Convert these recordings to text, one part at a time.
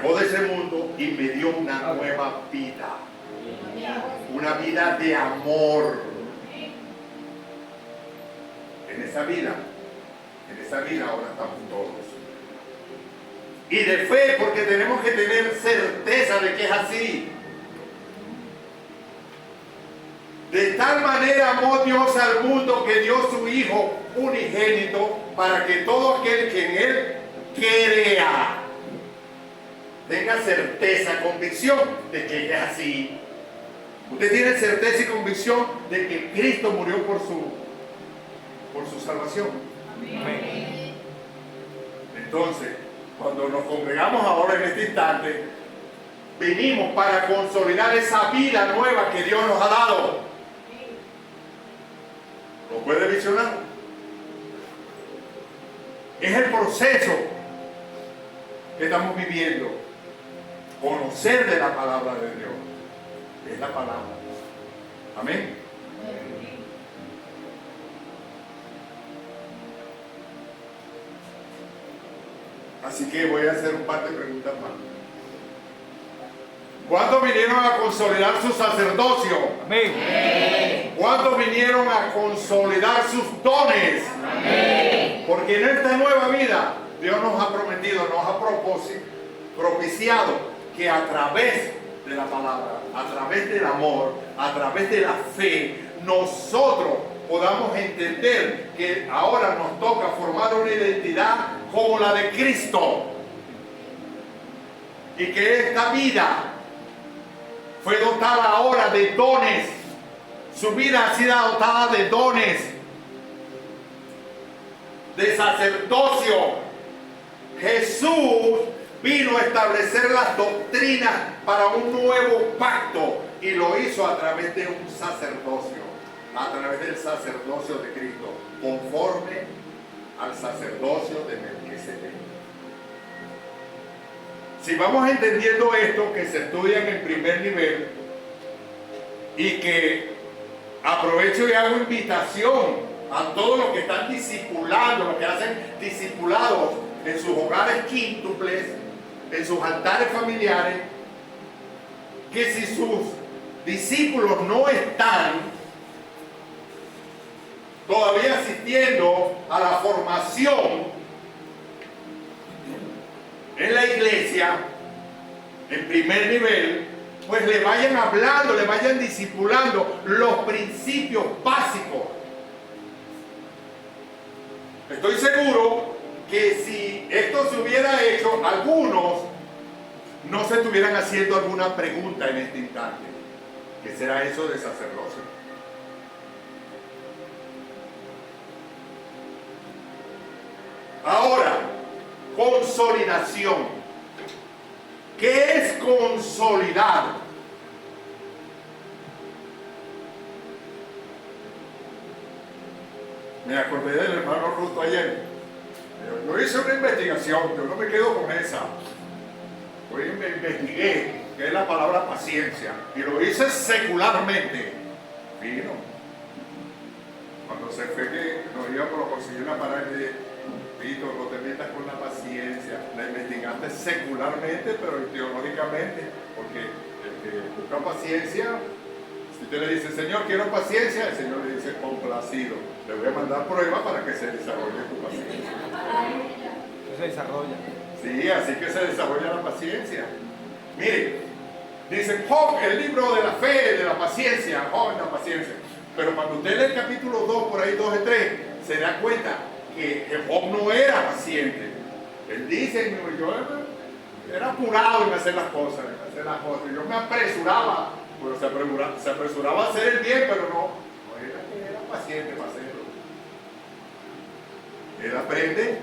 sacó de ese mundo y me dio una nueva vida. Una vida de amor. En esa vida ahora estamos todos. Y de fe, porque tenemos que tener certeza de que es así. De tal manera amó Dios al mundo que dio su Hijo unigénito para que todo aquel que en Él crea tenga certeza, convicción de que es así. Usted tiene certeza y convicción de que Cristo murió por su salvación. Amén. Entonces, cuando nos congregamos ahora en este instante, venimos para consolidar esa vida nueva que Dios nos ha dado. ¿Lo puede visionar? Es el proceso que estamos viviendo. Conocer de la palabra de Dios. Es la palabra. Amén. Así que voy a hacer un par de preguntas más. ¿Cuántos vinieron a consolidar su sacerdocio? Amén. ¿Cuántos vinieron a consolidar sus dones? Amén. Porque en esta nueva vida Dios nos ha prometido, nos ha propiciado que a través de la palabra, a través del amor, a través de la fe, nosotros podamos entender que ahora nos toca formar una identidad como la de Cristo. Y que esta vida fue dotada ahora de dones. Su vida ha sido dotada de dones, de sacerdocio. Jesús vino a establecer las doctrinas para un nuevo pacto y lo hizo a través de un sacerdocio, a través del sacerdocio de Cristo, conforme al sacerdocio de Melquisedec. Si vamos entendiendo esto que se estudia en primer nivel y que aprovecho y hago invitación a todos los que están discipulando, los que hacen discipulados en sus hogares quíntuples, en sus altares familiares, que si sus discípulos no están todavía asistiendo a la formación en la iglesia, en primer nivel, pues le vayan hablando, le vayan discipulando los principios básicos. Estoy seguro que si esto se hubiera hecho, algunos no se estuvieran haciendo alguna pregunta en este instante. ¿Qué será eso de sacerdocio? Ahora, consolidación. ¿Qué es consolidar? Me acordé del hermano Ruto ayer. Yo hice una investigación, yo no me quedo con esa. Hoy me investigué qué es la palabra paciencia y lo hice secularmente. Vino. Cuando se fue que nos íbamos a conseguir una parada de Vito, no te metas con la paciencia. La investigaste secularmente, pero teológicamente, porque el que busca paciencia, si usted le dice, Señor, quiero paciencia, el Señor le dice, complacido. Le voy a mandar pruebas para que se desarrolle tu paciencia. Se desarrolla. Sí, así que se desarrolla la paciencia. Mire, dice Job, el libro de la fe, de la paciencia, Job, la paciencia. Pero cuando usted lee el capítulo 2, por ahí 2 y 3, se da cuenta que Job no era paciente. Él dice, yo era apurado en hacer las cosas, Yo me apresuraba, pero se apresuraba a hacer el bien, pero no era paciente para hacerlo. Él aprende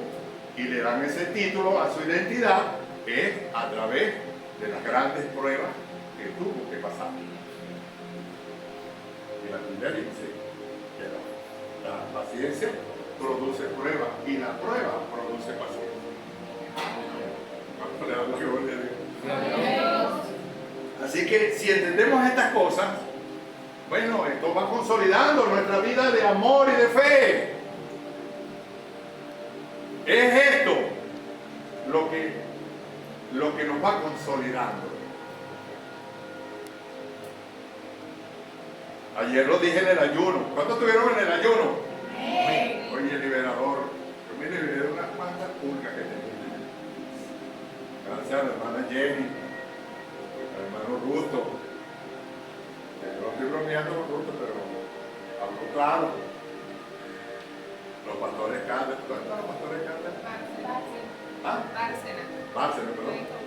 y le dan ese título a su identidad, que es a través de las grandes pruebas que tuvo que pasar. Y la Biblia dice que la paciencia produce prueba y la prueba produce paciencia. ¿Cuánto le da la gloria a Dios? Así que si entendemos estas cosas, bueno, esto va consolidando nuestra vida de amor y de fe. Es esto lo que lo que nos va consolidando. Ayer lo dije en el ayuno. ¿Cuántos estuvieron en el ayuno? Oye, liberador. Yo me liberé de unas cuantas pulgas que tenía. Gracias a la hermana Jenny, al hermano Ruto. Yo no estoy bromeando con Ruto, pero hablo claro. Los pastores Carles. ¿Dónde están los pastores Carles? ¿Ah? Bárcena, perdón.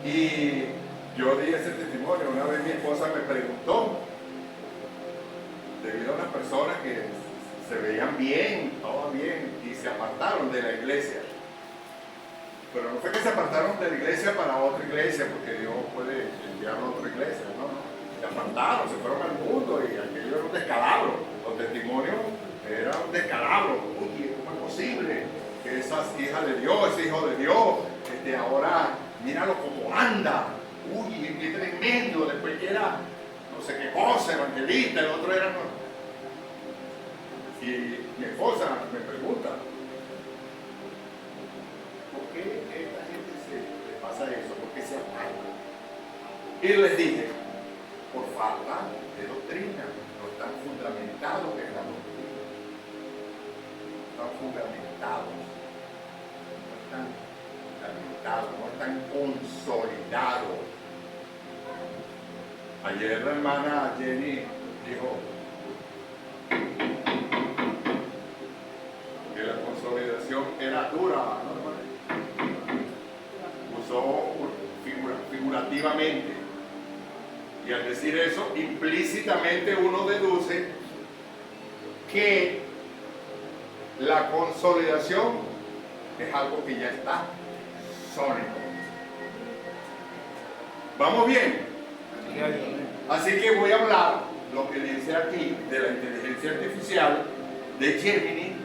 Y yo di ese testimonio. Una vez mi esposa me preguntó, debido a unas personas que se veían bien, todo bien, y se apartaron de la iglesia. Pero no fue que se apartaron de la iglesia para otra iglesia, porque Dios puede enviarlo a otra iglesia, no. Se apartaron, se fueron al mundo y aquello era un descalabro. Los testimonios eran un descalabro. Uy, ¿cómo es posible que esa hija de Dios, ese hijo de Dios, ahora míralo cómo anda? Uy, qué tremendo. Después que era no sé qué cosa, evangelista, el otro era. Y mi esposa me pregunta, ¿por qué a esta gente le pasa eso? ¿Por qué se aparta? Y les dije, por falta de doctrina, no están fundamentados en la doctrina. No están fundamentados, no están consolidados. Ayer la hermana Jenny dijo que la consolidación era dura, ¿no? Usó figurativamente. Y al decir eso, implícitamente uno deduce que la consolidación es algo que ya está sólido. ¿Vamos bien? Así que voy a hablar lo que dice aquí de la inteligencia artificial, de Gemini,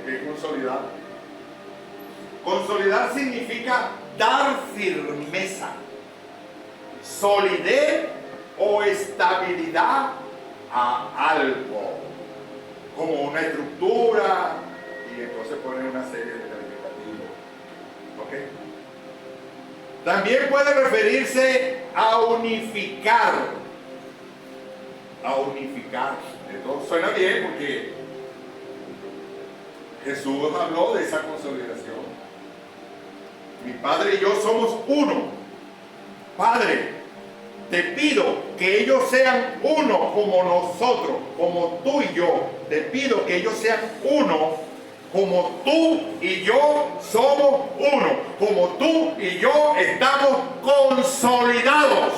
de consolidar. Consolidar significa dar firmeza, solidez o estabilidad a algo, como una estructura, y entonces ponen una serie de calificativos. ¿Ok? También puede referirse a unificar. A unificar. Esto suena bien porque Jesús habló de esa consolidación. Mi Padre y yo somos uno. Padre, te pido que ellos sean uno como nosotros, como tú y yo. Te pido que ellos sean uno como tú y yo somos uno. Como tú y yo estamos consolidados.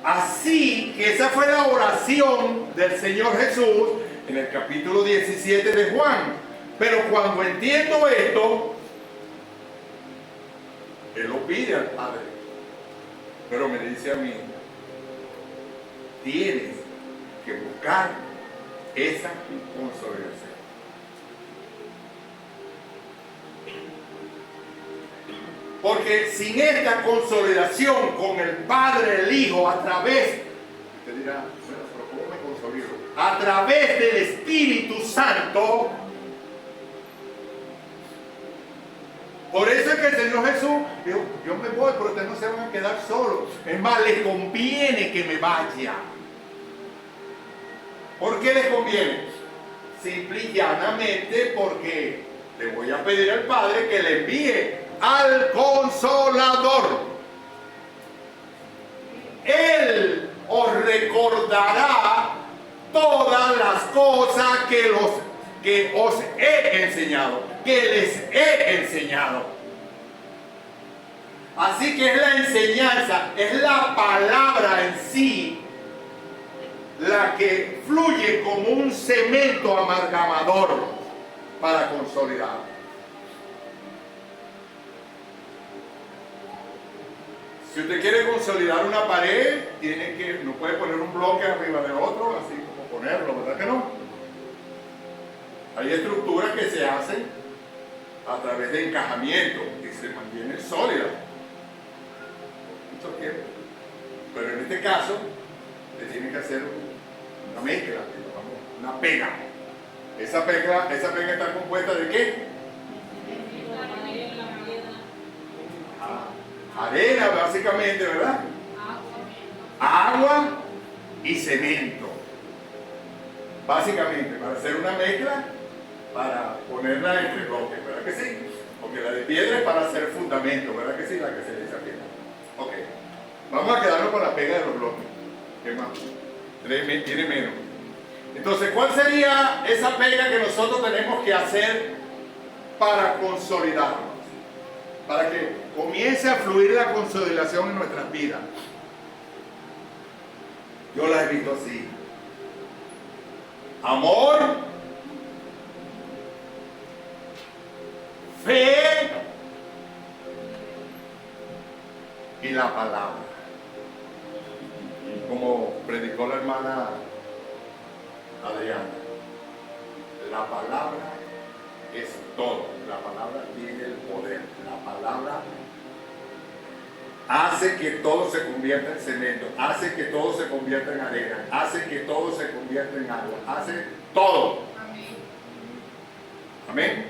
Así que esa fue la oración del Señor Jesús en el capítulo 17 de Juan. Pero cuando entiendo esto, Él lo pide al Padre, pero me dice a mí, tienes que buscar esa consolidación. Porque sin esta consolidación con el Padre, el Hijo, a través, usted dirá, bueno, pero ¿cómo me consolido? A través del Espíritu Santo. Por eso es que el Señor Jesús dijo, yo me voy, pero ustedes no se van a quedar solos. Es más, les conviene que me vaya. ¿Por qué les conviene? Simple y llanamente porque le voy a pedir al Padre que le envíe al Consolador. Él os recordará todas las cosas que os he enseñado, que les he enseñado. Así que es la enseñanza, es la palabra en sí la que fluye como un cemento amalgamador para consolidar. Si usted quiere consolidar una pared, no puede poner un bloque arriba de otro, así como ponerlo, ¿verdad que no? Hay estructuras que se hacen a través de encajamiento y se mantienen sólidas mucho tiempo. Pero en este caso, le tienen que hacer una mezcla, digamos, una pega. Esa pega está compuesta ¿de qué? Arena, básicamente, ¿verdad? Agua y cemento. Básicamente, para hacer una mezcla, para ponerla entre bloques, ¿verdad que sí? Porque la de piedra es para hacer fundamento, ¿verdad que sí? La que se le saqué. Ok. Vamos a quedarnos con la pega de los bloques. ¿Qué más? Tiene menos. Entonces, ¿cuál sería esa pega que nosotros tenemos que hacer para consolidarnos? Para que comience a fluir la consolidación en nuestras vidas. Yo la he visto así. Amor, fe y la palabra. Como predicó la hermana Adriana, la palabra es todo. La palabra tiene el poder. La palabra hace que todo se convierta en cemento, hace que todo se convierta en arena, hace que todo se convierta en agua, hace todo. Amén. Amén.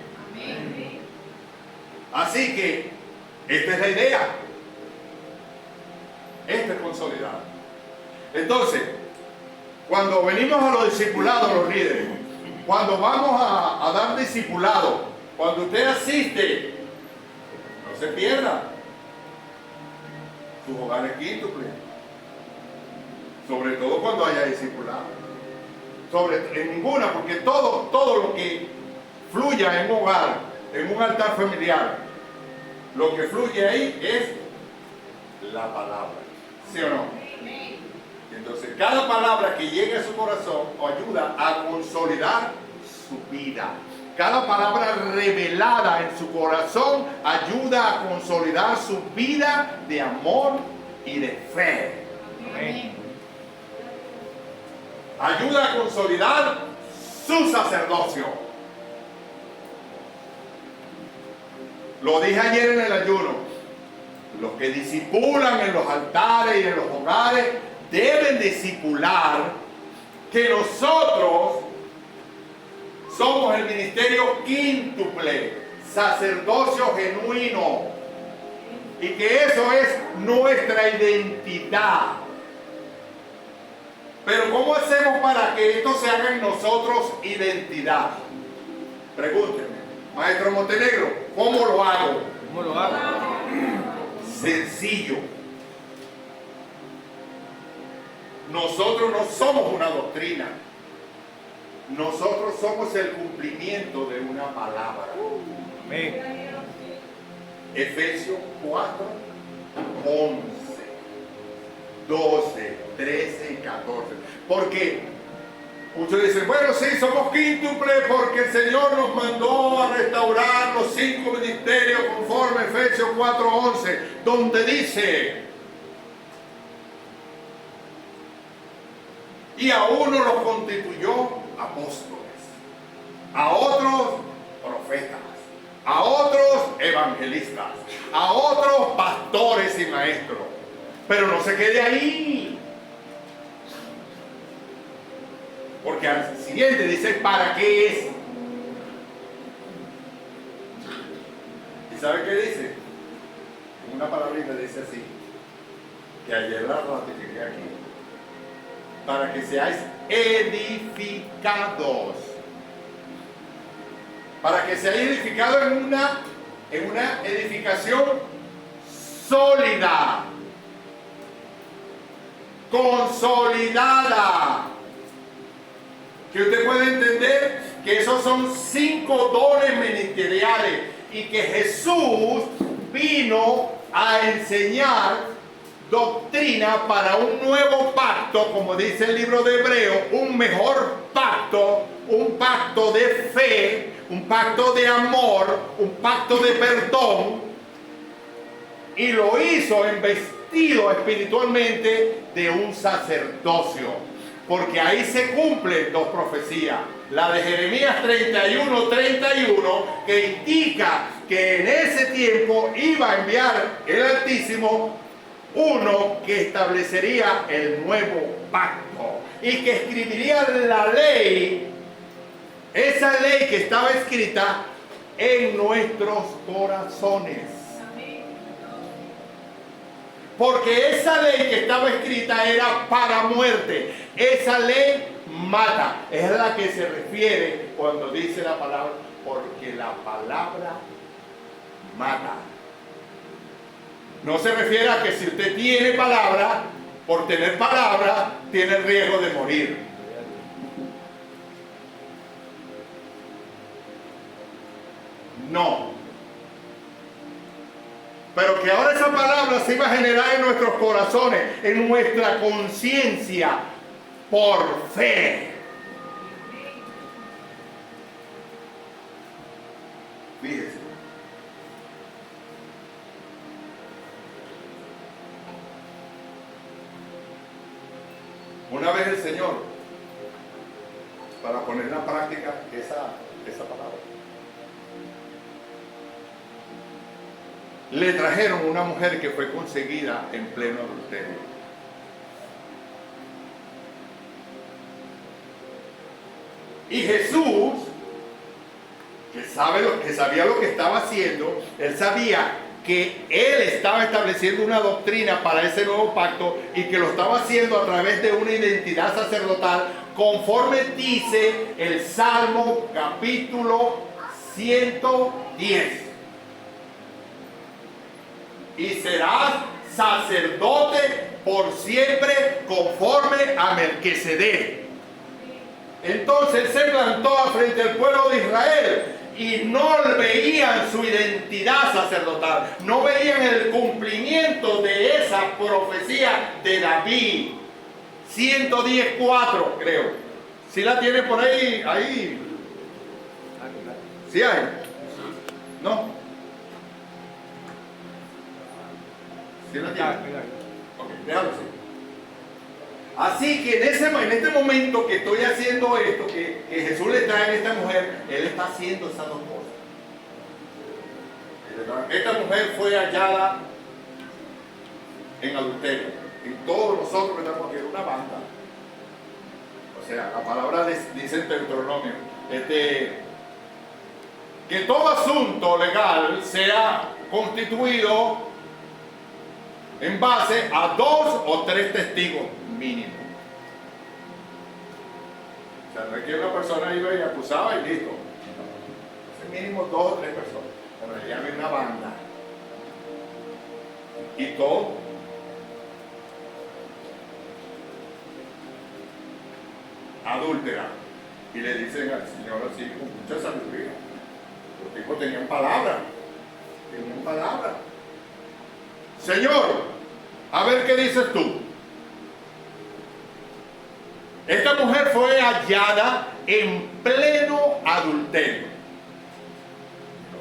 Así que esta es la idea. Esta es consolidada. Entonces, cuando venimos a los discipulados, los líderes, cuando vamos a dar discipulado, cuando usted asiste, no se pierda. Sus hogares quíntuples. Sobre todo cuando haya discipulado. En ninguna, porque todo lo que fluya en un hogar, en un altar familiar, lo que fluye ahí es la palabra. ¿Sí o no? Entonces, cada palabra que llegue a su corazón ayuda a consolidar su vida. Cada palabra revelada en su corazón ayuda a consolidar su vida de amor y de fe. Amén. Ayuda a consolidar su sacerdocio. Lo dije ayer en el ayuno. Los que discipulan en los altares y en los hogares deben discipular que nosotros somos el ministerio quíntuple, sacerdocio genuino, y que eso es nuestra identidad. Pero ¿cómo hacemos para que esto se haga en nosotros identidad? Pregúntenme, Maestro Montenegro, ¿cómo lo hago? ¿Cómo lo hago? Sencillo. Nosotros no somos una doctrina. Nosotros somos el cumplimiento de una palabra. Amén. Efesios 4, 11, 12, 13 y 14. Porque muchos dicen, bueno, sí, somos quíntuple porque el Señor nos mandó a restaurar los 5 ministerios conforme a Efesios 4, 11, donde dice: y a uno los constituyó apóstoles, a otros profetas, a otros evangelistas, a otros pastores y maestros. Pero no se quede ahí, porque al siguiente dice: ¿para qué es? ¿Y sabe qué dice? Una palabrita dice así, que ayer la ratifiqué aquí: para que seáis edificados. Para que seáis edificados en una edificación sólida, consolidada. Que usted puede entender que esos son 5 dones ministeriales y que Jesús vino a enseñar doctrina para un nuevo pacto, como dice el libro de Hebreos, un mejor pacto, un pacto de fe, un pacto de amor, un pacto de perdón, y lo hizo investido espiritualmente de un sacerdocio, porque ahí se cumplen 2 profecías, la de Jeremías 31:31, que indica que en ese tiempo iba a enviar el Altísimo uno que establecería el nuevo pacto. y que escribiría la ley, esa ley que estaba escrita en nuestros corazones. Porque esa ley que estaba escrita era para muerte. Esa ley mata. Es a la que se refiere cuando dice la palabra, porque la palabra mata. No se refiere a que si usted tiene palabra, por tener palabra, tiene el riesgo de morir. No. Pero que ahora esa palabra se iba a generar en nuestros corazones, en nuestra conciencia, por fe. Fíjese. Una vez el Señor, para poner en práctica esa palabra, le trajeron una mujer que fue conseguida en pleno adulterio. Y Jesús, que sabía lo que estaba haciendo, él sabía que él estaba estableciendo una doctrina para ese nuevo pacto y que lo estaba haciendo a través de una identidad sacerdotal, conforme dice el Salmo capítulo 110. Y serás sacerdote por siempre conforme a Melquisedec. Entonces él se plantó frente al pueblo de Israel y no veían su identidad sacerdotal, no veían el cumplimiento de esa profecía de David. 110:4 creo. ¿Sí la tiene por ahí? ¿Sí hay? ¿No? ¿Sí la tiene? Ok, déjalo así. Así que en este momento que estoy haciendo esto, que Jesús le trae a esta mujer, él está haciendo esas dos cosas. Esta mujer fue hallada en adulterio. Y todos nosotros que estamos aquí en una banda. O sea, la palabra dice en Deuteronomio, que todo asunto legal sea constituido en base a 2 o 3 testigos mínimo. O sea, no es que una persona iba y acusaba y listo. Es mínimo 2 o 3 personas. Pero ya había una banda. Y todo. Adúltera. Y le dicen al Señor así con mucha sabiduría. Los tipos tenían palabra. Señor, a ver qué dices tú. Esta mujer fue hallada en pleno adulterio.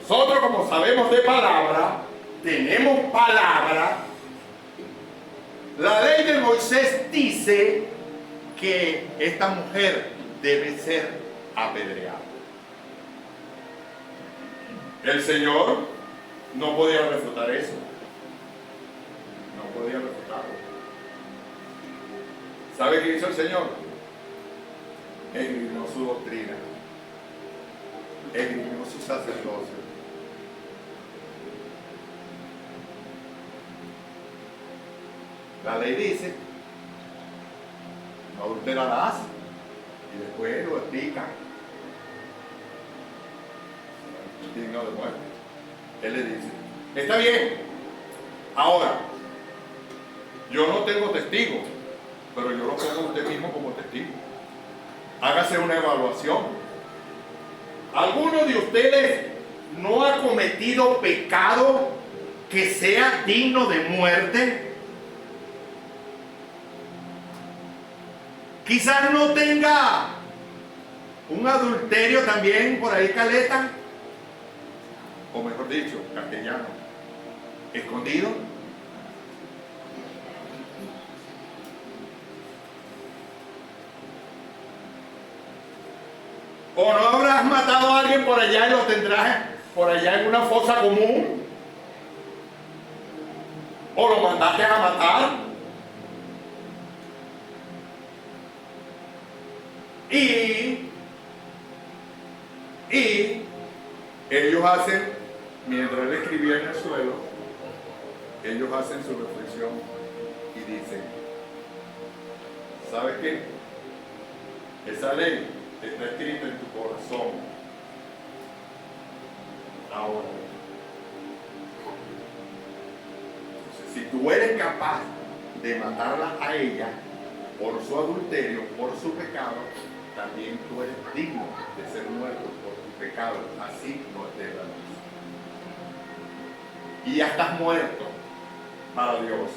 Nosotros, como sabemos de palabra, tenemos palabra. La ley de Moisés dice que esta mujer debe ser apedreada. El Señor no podía refutar eso. No podía refutarlo. ¿Sabe qué hizo el Señor? Esgrimió su doctrina, esgrimió su sacerdocio. La ley dice, no adulterarás, y después lo explica. Digno de muerte. Él le dice, está bien, ahora, yo no tengo testigo, pero yo lo pongo a usted mismo como testigo. Hágase una evaluación. ¿Alguno de ustedes no ha cometido pecado que sea digno de muerte? Quizás no tenga un adulterio también por ahí caleta, o mejor dicho, castellano, escondido. ¿O no habrás matado a alguien por allá y lo tendrás por allá en una fosa común? ¿O lo mandaste a matar? Y ellos hacen, mientras él escribía en el suelo, ellos hacen su reflexión y dicen, ¿sabes qué? Esa ley está escrita en tu corazón ahora. Entonces, si tú eres capaz de matarla a ella por su adulterio, por su pecado, también tú eres digno de ser muerto por tu pecado. Así no es de la luz. Y ya estás muerto para Dios.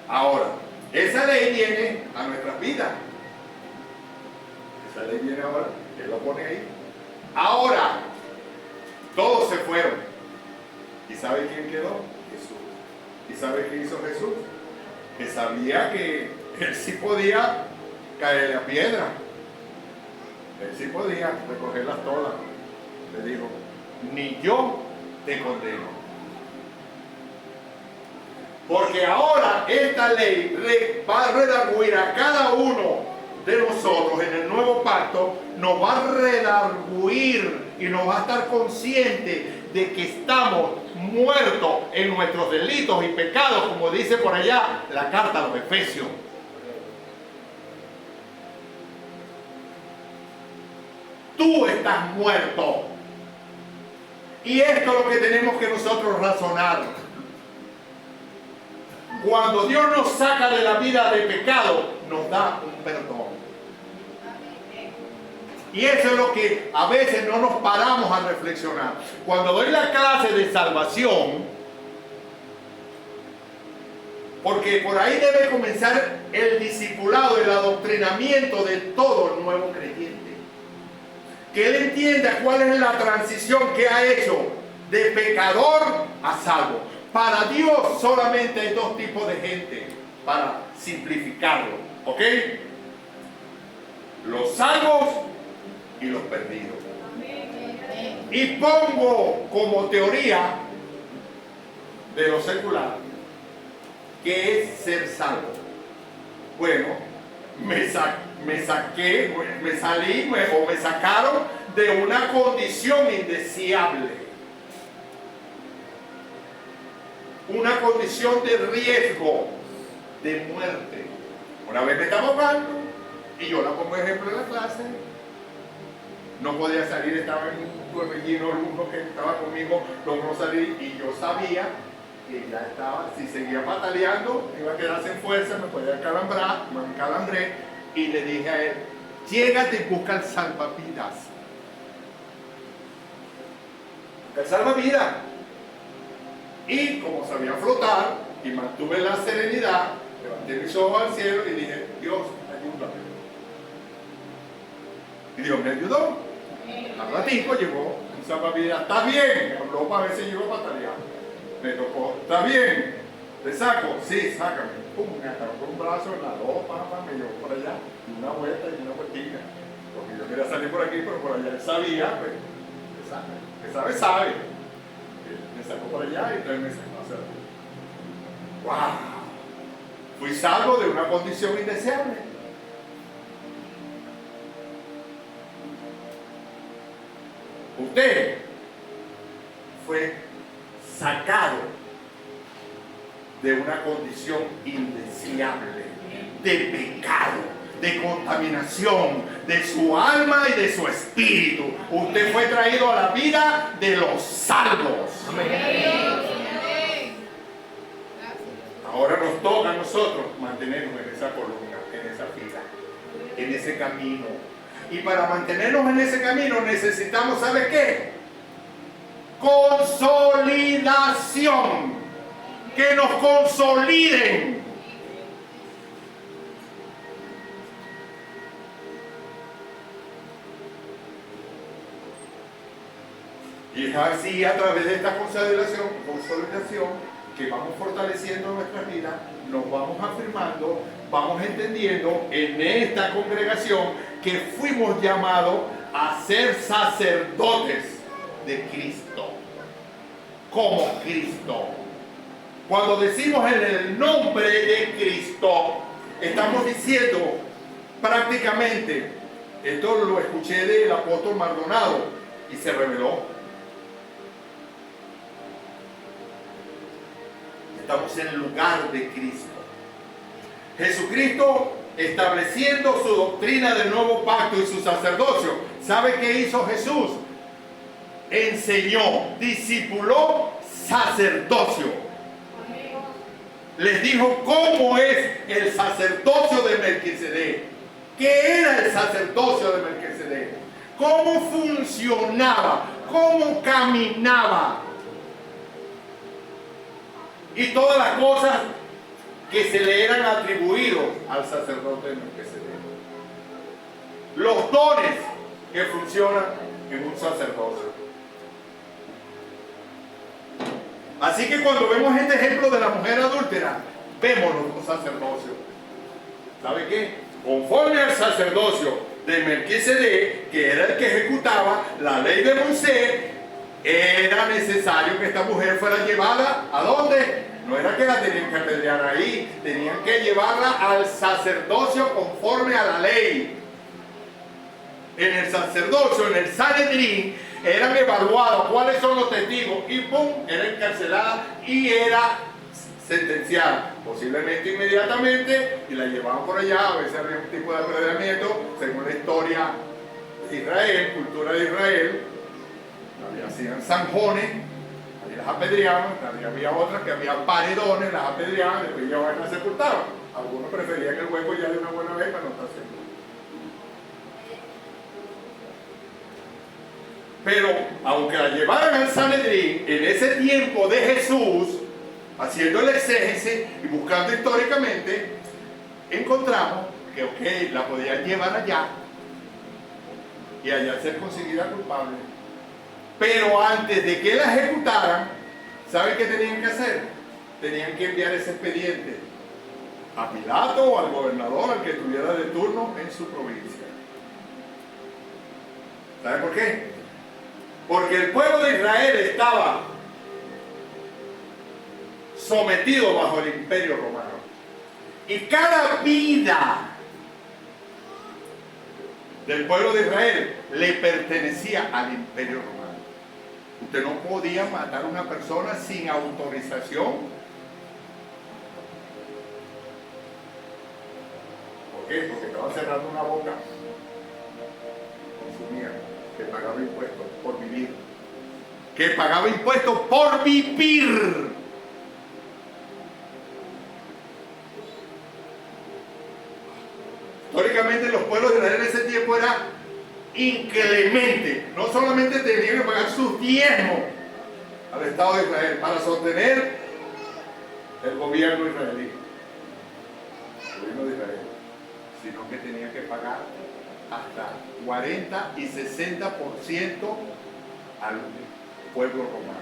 Ahora, esa ley viene a nuestras vidas. Esa ley viene ahora, Él lo pone ahí. Ahora, todos se fueron. ¿Y sabe quién quedó? Jesús. ¿Y sabe qué hizo Jesús? Que sabía que Él sí podía caer la piedra. Él sí podía recogerlas todas. Le dijo, ni yo te condeno. Porque ahora esta ley va a redarguir a cada uno de nosotros en el nuevo pacto, nos va a redarguir y nos va a estar consciente de que estamos muertos en nuestros delitos y pecados, como dice por allá la carta a los Efesios. Tú estás muerto. Y esto es lo que tenemos que nosotros razonar. Cuando Dios nos saca de la vida de pecado, nos da un perdón. Y eso es lo que a veces no nos paramos a reflexionar. Cuando doy la clase de salvación, porque por ahí debe comenzar el discipulado, el adoctrinamiento de todo el nuevo creyente. Que él entienda cuál es la transición que ha hecho de pecador a salvo. Para Dios solamente hay dos tipos de gente, para simplificarlo, ¿ok? Los salvos y los perdidos. Y pongo como teoría de lo secular, ¿qué es ser salvo? Bueno, me sacaron de una condición indeseable. Una condición de riesgo, de muerte. Una vez me estaba ahogando y yo la pongo ejemplo en la clase. No podía salir, estaba en un torbellino, uno que estaba conmigo logró salir y yo sabía que ya estaba, si seguía pataleando, iba a quedar sin fuerza, me podía calambrar, me calambré y le dije a él, llégate y busca el salvavidas. El salvavidas. Y como sabía flotar y mantuve la serenidad, levanté mis ojos al cielo y dije, Dios, ayúdame. Y Dios me ayudó. Al ratico llegó un salvavidas, está bien, me habló para ver si llegó a patalear. Me tocó, está bien, te saco, sí, sácame. Pum, me agarró con un brazo en la ropa, me llevó por allá, y una vuelta y una vueltita. Porque yo quería salir por aquí, pero por allá él sabía, pues, que sabe. Me sacó por allá y entonces me sacó a hacer. ¡Wow! Fui salvo de una condición indeseable. Usted fue sacado de una condición indeseable, de pecado, de contaminación de su alma y de su espíritu. Usted fue traído a la vida de los salvos. Ahora nos toca a nosotros mantenernos en esa columna, en esa fila, en ese camino. Y para mantenernos en ese camino necesitamos, ¿sabe qué? Consolidación. Que nos consoliden. Y es así a través de esta consolidación que vamos fortaleciendo nuestra vida, nos vamos afirmando, vamos entendiendo en esta congregación que fuimos llamados a ser sacerdotes de Cristo, como Cristo. Cuando decimos en el nombre de Cristo, estamos diciendo Prácticamente, esto lo escuché del apóstol Maldonado y se reveló. Estamos en el lugar de Cristo. Jesucristo estableciendo su doctrina del nuevo pacto y su sacerdocio. ¿Sabe qué hizo Jesús? Enseñó, discipuló sacerdocio. Les dijo cómo es el sacerdocio de Melquisedec. ¿Qué era el sacerdocio de Melquisedec? ¿Cómo funcionaba? ¿Cómo caminaba? Y todas las cosas que se le eran atribuidos al sacerdote de Melquisedec. Los dones que funcionan en un sacerdocio. Así que cuando vemos este ejemplo de la mujer adúltera, vemos los sacerdocios. ¿Sabe qué? Conforme al sacerdocio de Melquisedec, que era el que ejecutaba la ley de Moisés, era necesario que esta mujer fuera llevada ¿a dónde? No era que la tenían que apedrear ahí, tenían que llevarla al sacerdocio conforme a la ley. En el sacerdocio, en el Sanedrín, eran evaluados cuáles son los testigos y ¡pum! Era encarcelada y era sentenciada, posiblemente inmediatamente, y la llevaban por allá. A veces había un tipo de apedreamiento según la historia de Israel, cultura de Israel. Hacían zanjones, ahí las apedreaban, había otras que había paredones, las apedreaban, después llevaban y las sepultaban. Algunos preferían el hueco ya de una buena vez para no estar seguro. Pero aunque la llevaran al Sanedrín, en ese tiempo de Jesús, haciendo el exégesis y buscando históricamente, encontramos que ok, la podían llevar allá y allá ser conseguida culpable. Pero antes de que la ejecutaran, ¿saben qué tenían que hacer? Tenían que enviar ese expediente a Pilato o al gobernador, al que estuviera de turno en su provincia. ¿Saben por qué? Porque el pueblo de Israel estaba sometido bajo el imperio romano. Y cada vida del pueblo de Israel le pertenecía al imperio romano. Usted no podía matar a una persona sin autorización. ¿Por qué? Porque estaba cerrando una boca. Consumía, que pagaba impuestos por vivir. Que pagaba impuestos por vivir. Históricamente los pueblos de Israel en ese tiempo eran inclemente, no solamente tenían que pagar sus diezmos al Estado de Israel para sostener el gobierno israelí, el gobierno de Israel, sino que tenían que pagar hasta 40 y 60% al pueblo romano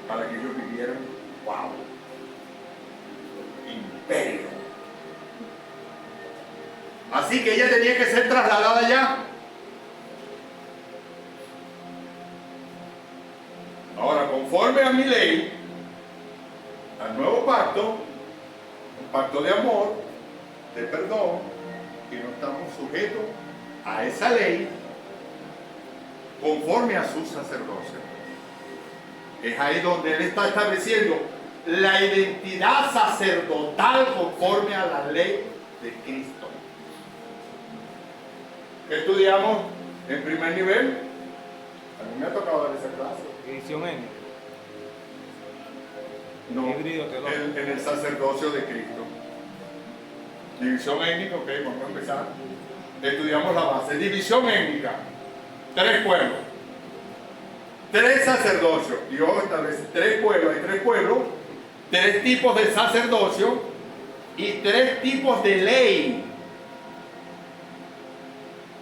para que ellos vivieran, wow, imperio. Así que ella tenía que ser trasladada allá. Ahora, conforme a mi ley, al nuevo pacto, un pacto de amor, de perdón, y no estamos sujetos a esa ley conforme a su sacerdocio. Es ahí donde él está estableciendo la identidad sacerdotal conforme a la ley de Cristo. ¿Qué estudiamos en primer nivel? A mí me ha tocado dar esa clase. División étnica. No, Híbrido teológico. en el sacerdocio de Cristo. División étnica, ok, vamos a empezar. Estudiamos la base. División étnica. 3 pueblos. 3 sacerdocios. Dios establece 3 pueblos. Hay 3 pueblos, 3 tipos de sacerdocio y 3 tipos de ley.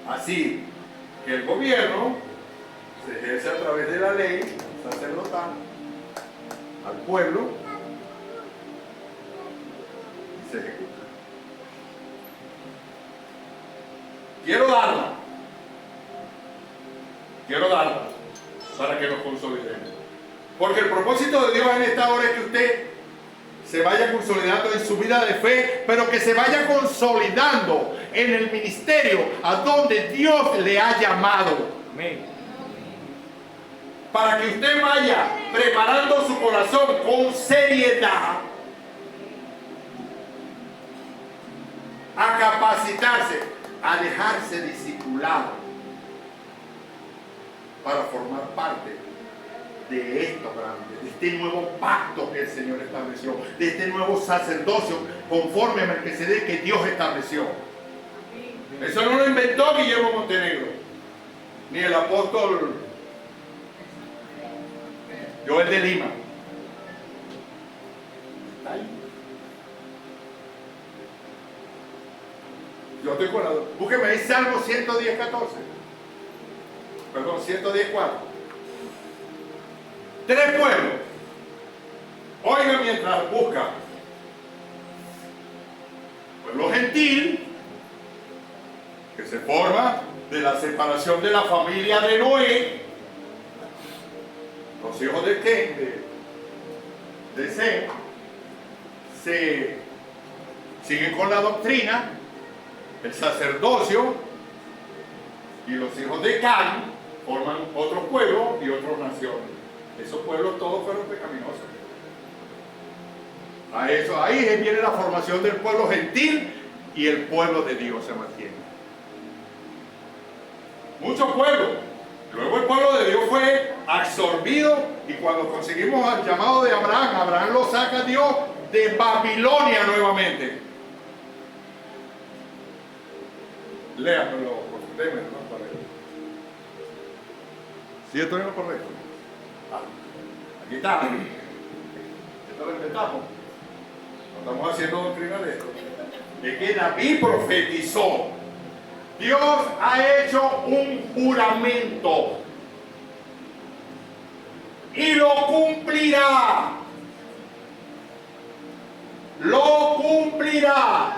Así que el gobierno se ejerce a través de la ley sacerdotal al pueblo y se ejecuta. Quiero darla para que nos consolidemos. Porque el propósito de Dios en esta hora es que usted se vaya consolidando en su vida de fe, pero que se vaya consolidando en el ministerio a donde Dios le ha llamado. Amén. Para que usted vaya preparando su corazón con seriedad a capacitarse, a dejarse discipulado para formar parte de esto grande, de este nuevo pacto que el Señor estableció, de este nuevo sacerdocio conforme a Melquisedec que Dios estableció. Eso no lo inventó Guillermo Montenegro, ni el apóstol Joel de Lima. ¿Está ahí? Yo estoy con la... Búsqueme ahí Salmo 110, 14. Perdón, 110, 4. 3 pueblos. Oiga mientras busca. Pueblo gentil, que se forma de la separación de la familia de Noé. Los hijos de Sem se siguen con la doctrina, el sacerdocio, y los hijos de Can forman otros pueblos y otras naciones. Esos pueblos todos fueron pecaminosos. A eso, ahí viene la formación del pueblo gentil y el pueblo de Dios se mantiene. Muchos pueblos. Luego el pueblo de Dios fue absorbido y cuando conseguimos al llamado de Abraham, Abraham lo saca Dios de Babilonia nuevamente. Léamelo, démelo, ¿no? ¿Sí estoy en lo correcto? Aquí está. Esto lo inventamos. No estamos haciendo doctrina de esto. Es que David profetizó. Dios ha hecho un juramento y lo cumplirá. Lo cumplirá.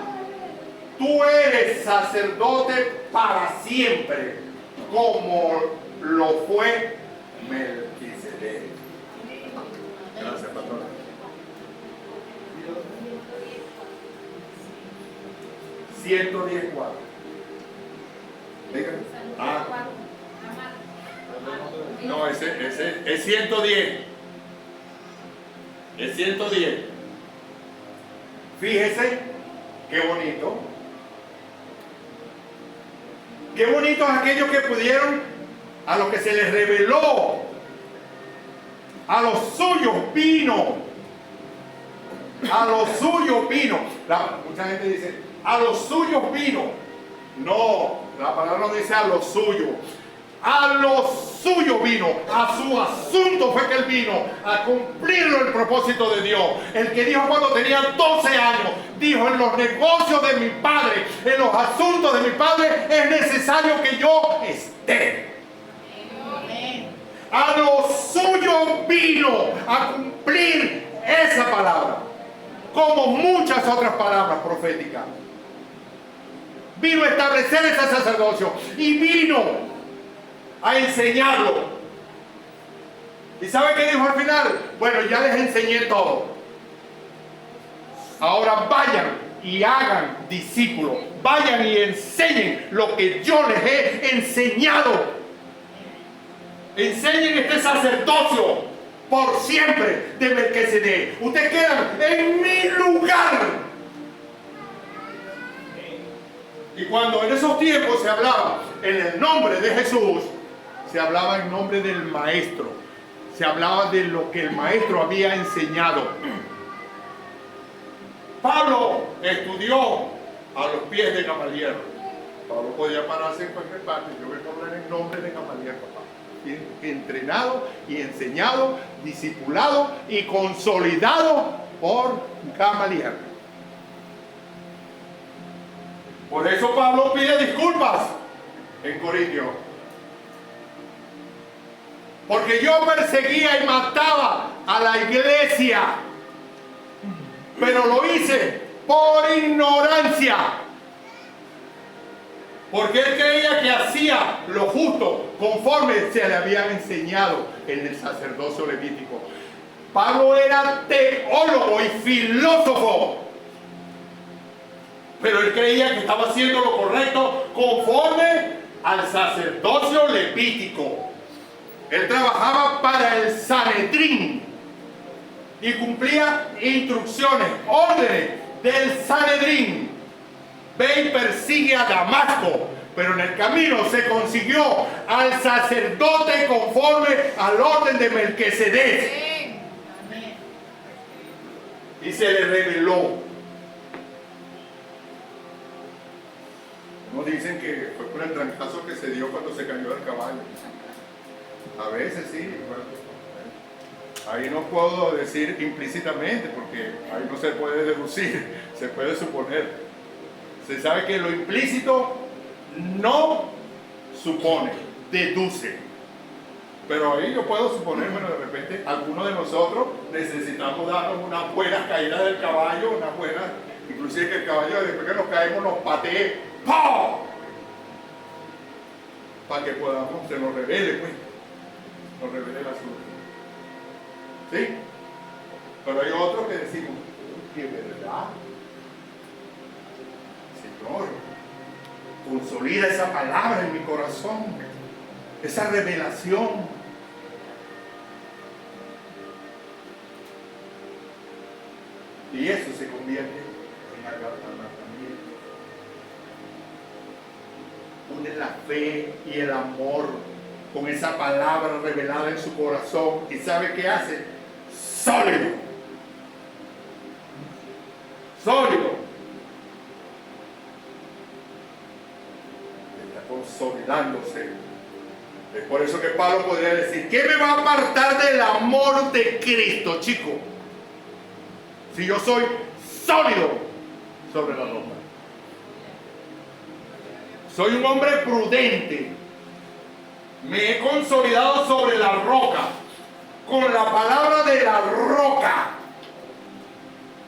Tú eres sacerdote para siempre, como lo fue Melquisedec. Gracias, pastor. $110,4. No, ese es 110. Es 110. Fíjese qué bonito. Qué bonitos aquellos que pudieron, a los que se les reveló, a los suyos vino. A los suyos vino. Mucha gente dice, a los suyos vino. No, la palabra no dice a los suyos. A los suyos vino, a su asunto fue que él vino, a cumplirlo el propósito de Dios. El que dijo cuando tenía 12 años, dijo: en los negocios de mi padre, en los asuntos de mi padre, es necesario que yo esté. A los suyos vino a cumplir esa palabra, como muchas otras palabras proféticas. Vino a establecer ese sacerdocio y vino a enseñarlo. ¿Y sabe qué dijo al final? Bueno, ya les enseñé todo. Ahora vayan y hagan discípulos. Vayan y enseñen lo que yo les he enseñado. Enseñen este sacerdocio por siempre de Melquisedec. Ustedes quedan en mi lugar. Y cuando en esos tiempos se hablaba en el nombre de Jesús, se hablaba en nombre del maestro. Se hablaba de lo que el maestro había enseñado. Pablo estudió a los pies de Gamaliel. Pablo podía pararse en cualquier parte. Yo vengo a hablar en nombre de Gamaliel, papá. Entrenado y enseñado, discipulado y consolidado por Gamaliel. Por eso Pablo pide disculpas en Corintio. Porque yo perseguía y mataba a la iglesia, pero lo hice por ignorancia. Porque él creía que hacía lo justo conforme se le había enseñado en el sacerdocio levítico. Pablo era teólogo y filósofo. Pero él creía que estaba haciendo lo correcto conforme al sacerdocio levítico. Él trabajaba para el Sanedrín y cumplía instrucciones, órdenes del Sanedrín. Ve y persigue a Damasco, pero en el camino se consiguió al sacerdote conforme al orden de Melquisedec. Y se le reveló. Unos dicen que fue por el trancazo que se dio cuando se cayó del caballo. A veces sí. Bueno, ahí no puedo decir implícitamente porque ahí no se puede deducir, se puede suponer. Se sabe que lo implícito no supone, deduce. Pero ahí yo puedo suponer, bueno, de repente algunos de nosotros necesitamos darnos unas buenas caídas del caballo, unas buenas, inclusive que el caballo después que nos caemos nos patee, ¡pum! Para que podamos, se nos revele, pues, nos revele el asunto. ¿Sí? Pero hay otros que decimos, ¿qué verdad? Señor, consolida esa palabra en mi corazón, esa revelación. Y eso se convierte en arrebatamiento. Une la fe y el amor con esa palabra revelada en su corazón. ¿Y sabe qué hace? Sólido. Sólido. Está consolidándose. Es por eso que Pablo podría decir, ¿qué me va a apartar del amor de Cristo, chico? Si yo soy sólido sobre la roca. Soy un hombre prudente. Me he consolidado sobre la roca, con la palabra de la roca.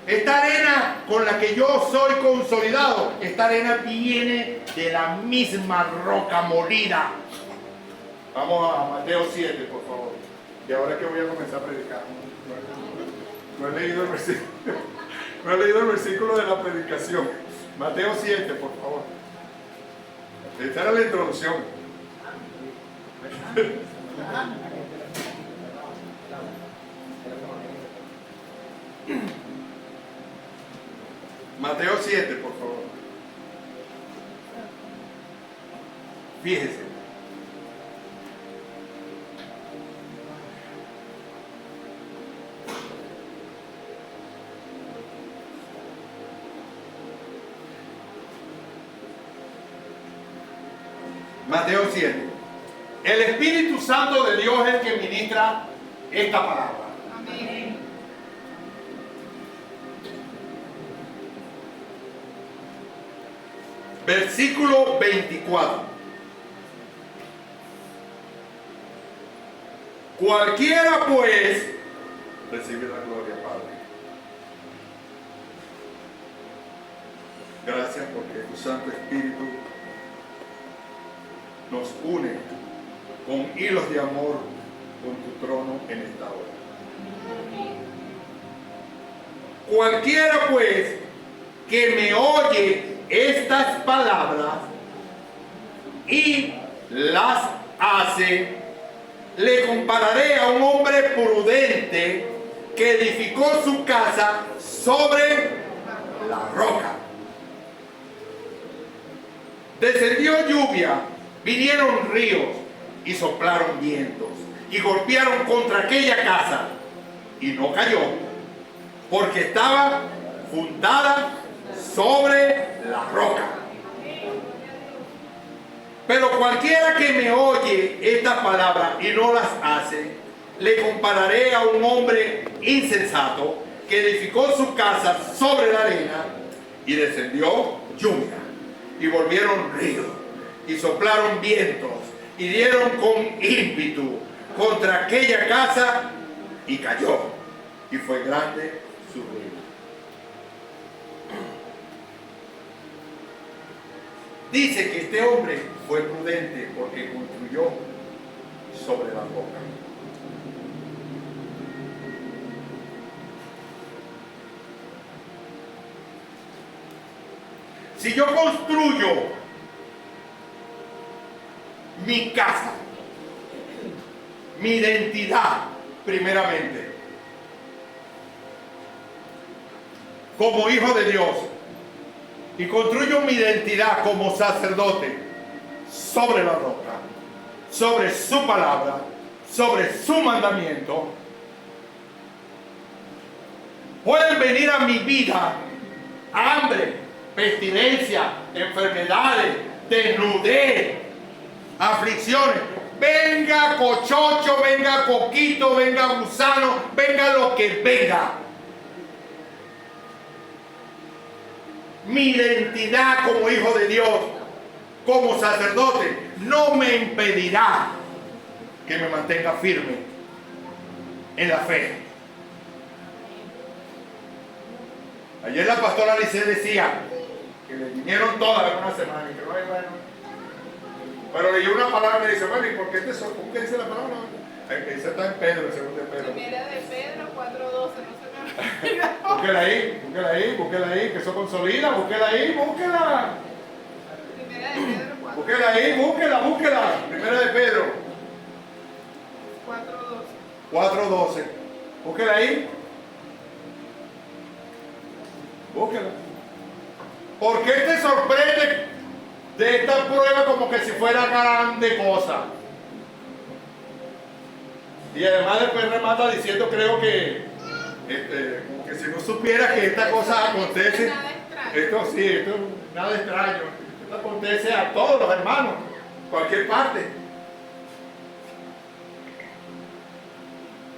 Esta arena con la que yo soy consolidado, esta arena viene de la misma roca molida. Vamos a Mateo 7, por favor. Y ahora que voy a comenzar a predicar. No he leído el versículo. No he leído el versículo de la predicación. Mateo 7, por favor. Esta era la introducción. Mateo 7, por favor. Fíjese. Mateo 7. El Espíritu Santo de Dios es el que ministra esta palabra. Amén. Versículo 24. Cualquiera pues recibe la gloria, Padre. Gracias porque tu Santo Espíritu nos une con hilos de amor con tu trono en esta hora. Cualquiera pues que me oye estas palabras y las hace, le compararé a un hombre prudente que edificó su casa sobre la roca. Descendió lluvia, vinieron ríos y soplaron vientos y golpearon contra aquella casa y no cayó porque estaba fundada sobre la roca. Pero cualquiera que me oye estas palabras y no las hace, le compararé a un hombre insensato que edificó su casa sobre la arena y descendió lluvia y volvieron ríos y soplaron vientos y dieron con ímpetu contra aquella casa y cayó y fue grande su ruina. Dice que este hombre fue prudente porque construyó sobre la roca. Si yo construyo mi casa, mi identidad, primeramente, como hijo de Dios, y construyo mi identidad como sacerdote sobre la roca, sobre su palabra, sobre su mandamiento, pueden venir a mi vida hambre, pestilencia, enfermedades, desnudez, aflicciones. Venga cochocho, venga coquito, venga gusano, venga lo que venga. Mi identidad como hijo de Dios, como sacerdote, no me impedirá que me mantenga firme en la fe. Ayer la pastora Alice decía que le vinieron todas en una semana y que no hay bueno. Pero leyó una palabra y me dice, bueno, ¿y por qué dice la palabra? Esa está en Pedro, el segundo de Pedro. Primera de Pedro 4:12, no se me olvida. Búsquela ahí, que eso consolida, búsquela ahí, búsquela. Primera de Pedro 4:12. Búsquela ahí, búsquela. Primera de Pedro 4:12. Búsquela ahí. Búsquela. ¿Por qué te sorprende de esta prueba como que si fuera grande cosa? Y además después remata diciendo, creo que como que si no supiera que esta cosa acontece, esto es nada extraño, esto acontece a todos los hermanos, cualquier parte.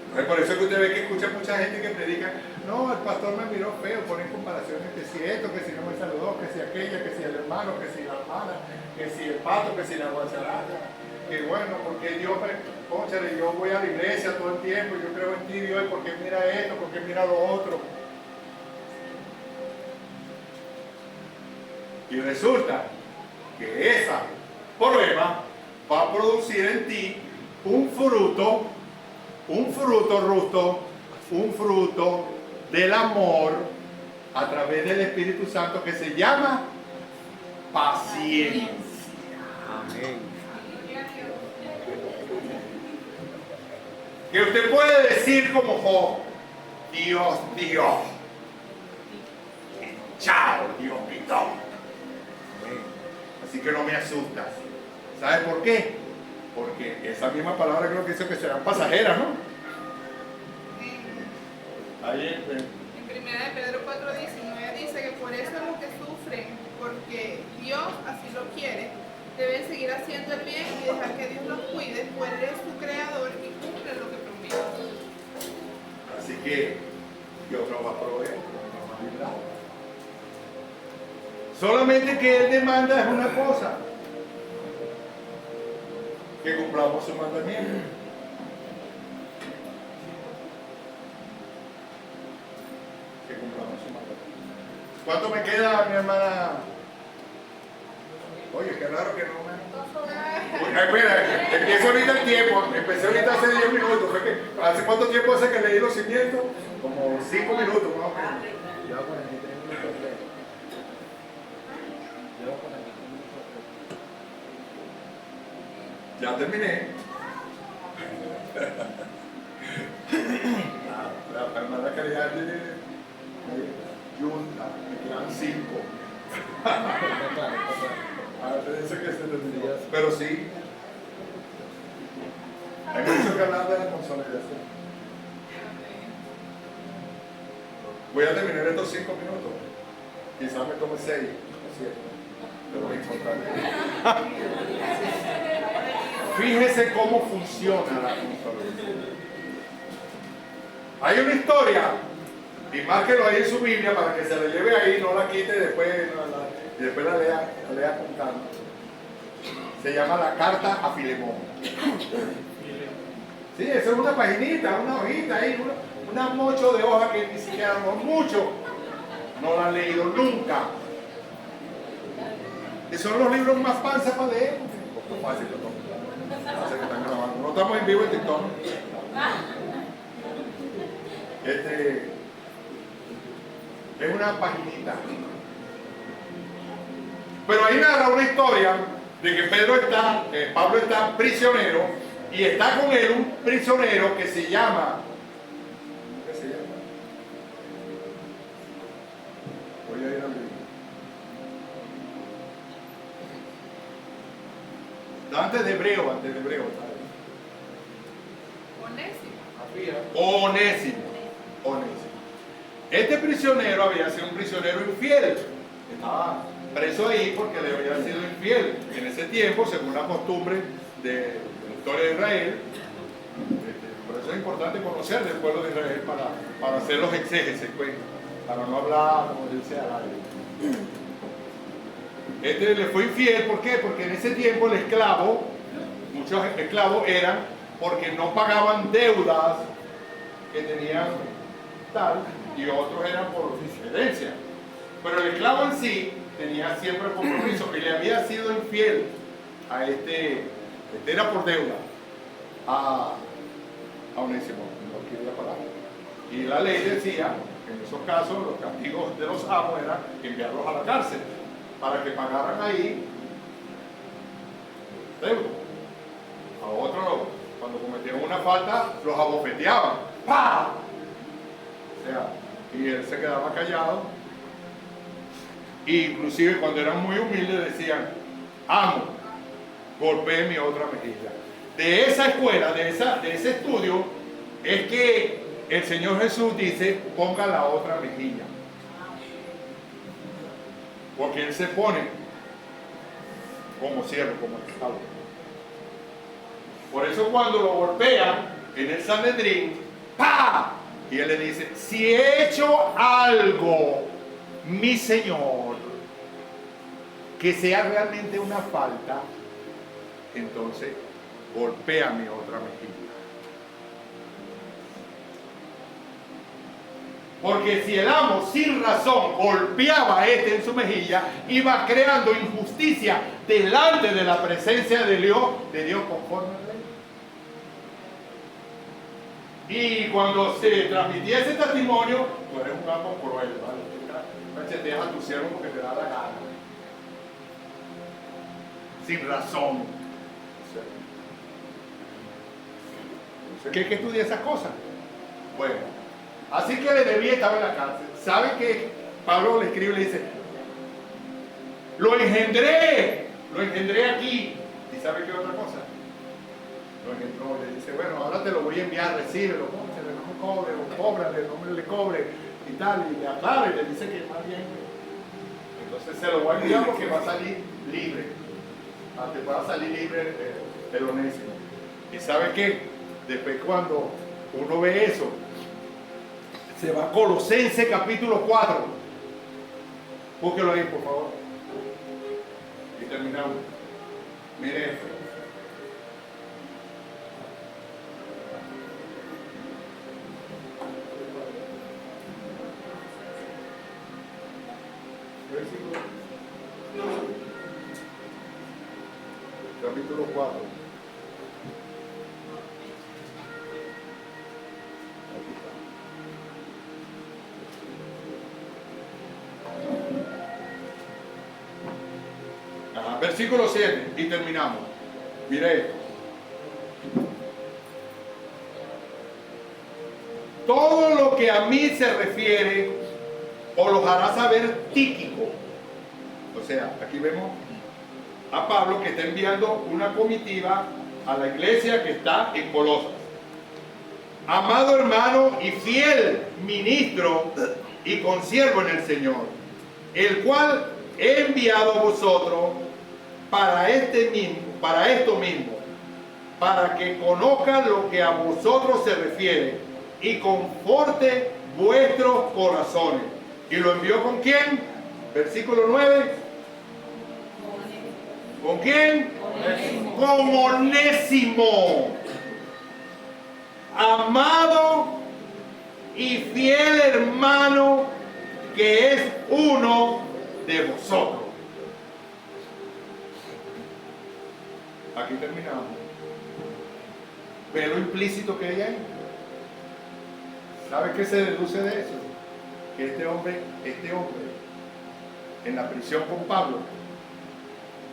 Entonces, por eso es que usted ve que escucha mucha gente que predica, no, el pastor me miró feo, ponen comparaciones que si esto, que si no me saludó, que si aquella, que si el hermano, que si la hermana, que si el pato, que si la guacharaca, que bueno, porque Dios cónchale, yo voy a la iglesia todo el tiempo, yo creo en ti, Dios, porque mira esto, porque mira lo otro. Y resulta que esa prueba va a producir en ti un fruto del amor a través del Espíritu Santo que se llama paciencia. Amén. Que usted puede decir como Job, Dios, chao, Dios quitó. Así que no me asustas. ¿Sabe por qué? Porque esa misma palabra creo que dice que serán pasajeras, ¿no? Ahí En primera de Pedro 4:19 dice que por eso los que sufren, porque Dios así lo quiere, deben seguir haciendo el bien y dejar que Dios los cuide, pues Él es su creador y cumple lo que promete. Así que Dios nos va a proveer, nos va a librar. Solamente que Él demanda es una cosa, que cumplamos su mandamiento. Que cumplamos su mandamiento. ¿Cuánto me queda, mi hermana? Oye, qué raro que no me... Uy, espera, empiezo ahorita el tiempo. Empecé ahorita hace 10 minutos. Fue que, ¿hace cuánto tiempo hace que leí los cimientos? Como 5 minutos más o menos. Lleva 43 minutos. Lleva 43 minutos. Ya terminé. La hermana calidad de Junta, me quedan 5. Dice que se terminó. Pero sí, hay mucho que hablar de la consolidación. Voy a terminar estos 5 minutos. Quizás me tome 6, ¿no es cierto? Pero es importante. Fíjese cómo funciona la consolidación. Hay una historia, y márquelo ahí en su Biblia para que se la lleve ahí, no la quite y después la lea con calma. Se llama la carta a Filemón. Sí, esa es una paginita, una hojita ahí, una mocho de hoja que ni siquiera no mucho. No la han leído nunca. Y son los libros más panza para leer. Un poco fácil, no estamos en vivo en TikTok. Es una paginita. Pero ahí narra una historia de que Pablo está prisionero y está con él un prisionero que se llama, ¿qué se llama? Voy a ir al libro. Está antes de Hebreo está ahí. Onésimo. Este prisionero había sido un prisionero infiel. Estaba preso ahí porque le había sido infiel. En ese tiempo, según la costumbre de la historia de Israel, por eso es importante conocer del pueblo de Israel para hacer los exégesis, pues, para no hablar, como dice, al aire. Este le fue infiel, ¿por qué? Porque en ese tiempo el esclavo, muchos esclavos eran porque no pagaban deudas que tenían tal, y otros eran por herencia. Pero el esclavo en sí tenía siempre compromiso y le había sido infiel a este era por deuda, a Onésimo, no quería pagar. Y la ley decía, en esos casos, los castigos de los amos eran enviarlos a la cárcel para que pagaran ahí deuda. A otros, cuando cometían una falta, los abofeteaban. ¡Pah! O sea, y él se quedaba callado. E inclusive cuando eran muy humildes decían, amo, golpeé mi otra mejilla. De esa escuela, de ese estudio, es que el Señor Jesús dice, ponga la otra mejilla. Porque Él se pone como siervo, como esclavo. Por eso cuando lo golpean en el Sanedrín, ¡pah! Y Él le dice, si he hecho algo, mi Señor, que sea realmente una falta, entonces golpea mi otra mejilla. Porque si el amo sin razón golpeaba a este en su mejilla, iba creando injusticia delante de la presencia de Dios conforme a la ley. Y cuando se transmitía ese testimonio, tú eres un amo cruel, ¿vale? Macheteas a tu siervo porque te da la gana. Sin razón. ¿Qué estudia esas cosas? Bueno, así que le debía estar en la cárcel. ¿Sabe que Pablo le escribe y le dice, lo engendré aquí? ¿Y sabe qué otra cosa? Lo engendró, le dice, bueno, ahora te lo voy a enviar, recíbelo, no cobre, o cóbrale, no le cobre, y tal, y le aclara y le dice que más bien. Entonces se lo voy a enviar porque va a salir libre. Antes va a salir libre el Onésimo. ¿Y sabe qué? Después cuando uno ve eso, se va a Colosenses capítulo 4. Búsquelo ahí, por favor. Y terminamos. Mire esto. Capítulo 4. Versículo 7 y terminamos. Mire esto. Todo lo que a mí se refiere os lo hará saber Tíquico. O sea, aquí vemos a Pablo que está enviando una comitiva a la iglesia que está en Colosas. Amado hermano y fiel ministro y consiervo en el Señor, el cual he enviado a vosotros para esto mismo, para que conozcan lo que a vosotros se refiere y conforte vuestros corazones. ¿Y lo envió con quién? Versículo 9. ¿Con quién? Onésimo. Con Onésimo, amado y fiel hermano, que es uno de vosotros. Aquí terminamos. ¿Ve lo implícito que hay ahí? ¿Sabe qué se deduce de eso? Que este hombre en la prisión con Pablo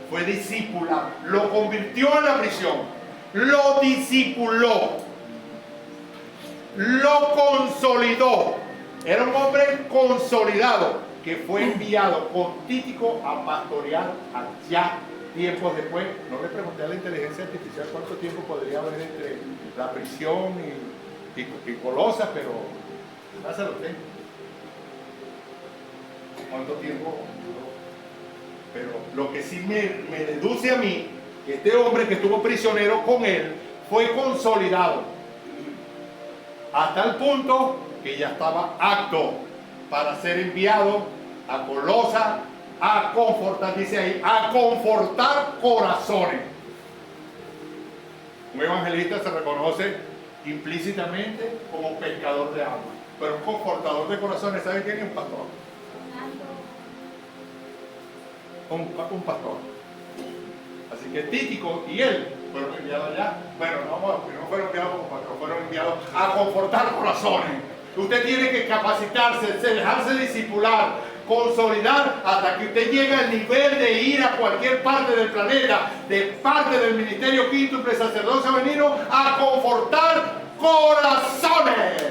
fue discipulado, lo convirtió en la prisión, lo discipuló, lo consolidó. Era un hombre consolidado que fue enviado con Tíquico a pastorear allá tiempos después. No le pregunté a la inteligencia artificial cuánto tiempo podría haber entre la prisión y Colosas, pero hágalo usted. ¿Cuánto tiempo duró? Pero lo que sí me deduce a mí, que este hombre que estuvo prisionero con él fue consolidado hasta el punto que ya estaba apto para ser enviado a Colosas a confortar, dice ahí, a confortar corazones. Un evangelista se reconoce implícitamente como pescador de almas, pero un confortador de corazones, ¿sabe quién es? Un pastor. Un pastor. Así que Tíquico y él fueron enviados allá. Bueno, no fueron enviados como pastor, fueron enviados a confortar corazones. Usted tiene que capacitarse, dejarse discipular, consolidar hasta que usted llegue al nivel de ir a cualquier parte del planeta, de parte del ministerio quíntuple sacerdocio femenino, a confortar corazones.